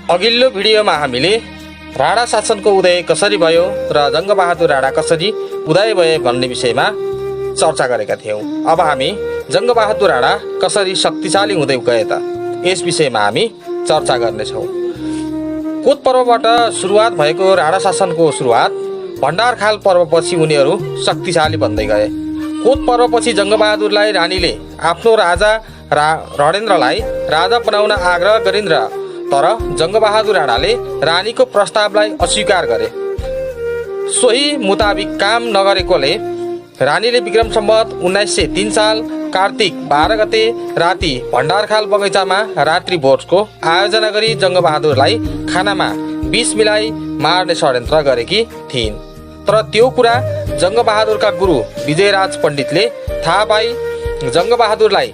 अघिल्लो भिडियोमा हामीले राणा शासनको उदय कसरी भयो र जङ्गबहादुर राणा कसरी उदय भए भन्ने विषयमा चर्चा गरेका थियौँ। अब हामी जङ्गबहादुर राणा कसरी शक्तिशाली हुँदै गए त यस विषयमा हामी चर्चा गर्नेछौँ। कोत पर्वबाट सुरुवात भएको राणा शासनको सुरुवात भण्डारखाल पर्वपछि उनीहरू शक्तिशाली बन्दै गए। कोत पर्वपछि जङ्गबहादुरलाई रानीले आफ्नो राजा रणेन्द्रलाई राजा बनाउन आग्रह गरिन् तर जङ्गबहादुर राणाले रानीको प्रस्तावलाई अस्वीकार गरे। सोही मुताबिक काम नगरेकोले रानीले विक्रम सम्वत 1903 साल कार्तिक 12 गते राति भण्डारखाल बगैँचामा रात्रि भोजको आयोजना गरी जङ्गबहादुरलाई खानामा विष मिलाई मार्ने षड्यन्त्र गरेकी थिइन्। तर त्यो कुरा जङ्गबहादुरका गुरु विजयराज पण्डितले थाहा पाई जङ्गबहादुरलाई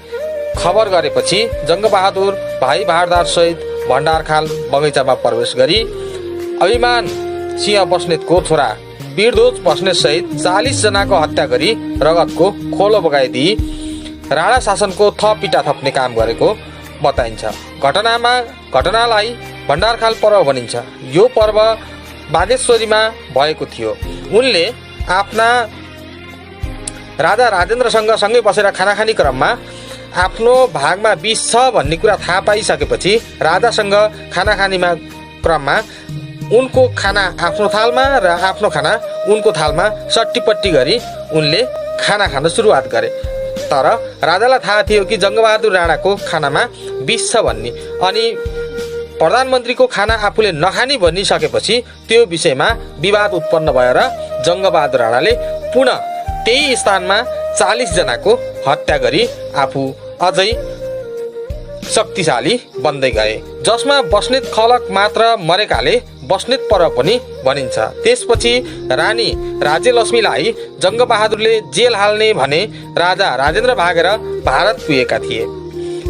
खबर गरेपछि जङ्गबहादुर भाइ भारदार सहित भण्डारखाल बगैँचामा प्रवेश गरी अभिमान सिंह बस्नेतको छोरा वीरध्वज बस्नेत सहित 40 जनाको हत्या गरी रगतको खोलो बगाइदिई राणा शासनको थप पिटा थप्ने काम गरेको बताइन्छ। घटनालाई भण्डारखाल पर्व भनिन्छ। यो पर्व बागेश्वरीमा भएको थियो। उनले आफ्ना राजा राजेन्द्रसँग सँगै बसेर खाना खाने क्रममा आफ्नो भागमा विष छ भन्ने कुरा थाहा पाइसकेपछि राजासँग खाना खानेमा क्रममा उनको खाना आफ्नो थालमा र आफ्नो खाना उनको थालमा सट्टीपट्टी गरी उनले खाना खान सुरुवात गरे। तर राजालाई थाहा थियो कि जङ्गबहादुर राणाको खानामा विष छ भन्ने, अनि प्रधानमन्त्रीको खाना आफूले नखानी भनिसकेपछि त्यो विषयमा विवाद उत्पन्न भएर जङ्गबहादुर राणाले पुनः त्यही स्थानमा 40 जनाको हत्या गरी आफू अझै शक्तिशाली बन्दै गए, जसमा बस्नेत खलक मात्र मरेकाले बस्नेत पर्व पनि भनिन्छ। त्यसपछि रानी राज्यलक्ष्मीलाई जङ्गबहादुरले जेल हाल्ने भने राजा राजेन्द्र भागेर भारत पुगेका थिए।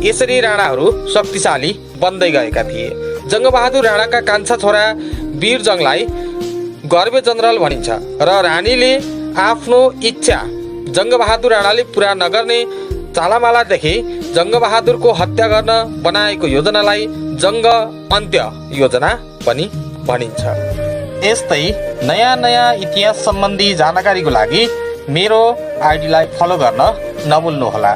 यसरी राणाहरू शक्तिशाली बन्दै गएका थिए। जङ्गबहादुर राणाका कान्छा छोरा वीरजङलाई गर्वे जनरल भनिन्छ र रानीले आफ्नो इच्छा जङ्गबहादुर राणाले पुरा नगर्ने चालामाला देखे जङ्गबहादुरको हत्या गर्न बनाएको योजनालाई जङ्ग अन्त्य योजना पनि भनिन्छ। यस्तै नयाँ इतिहास सम्बन्धी जानकारीको लागि मेरो आइडीलाई फलो गर्न नभुल्नुहोला।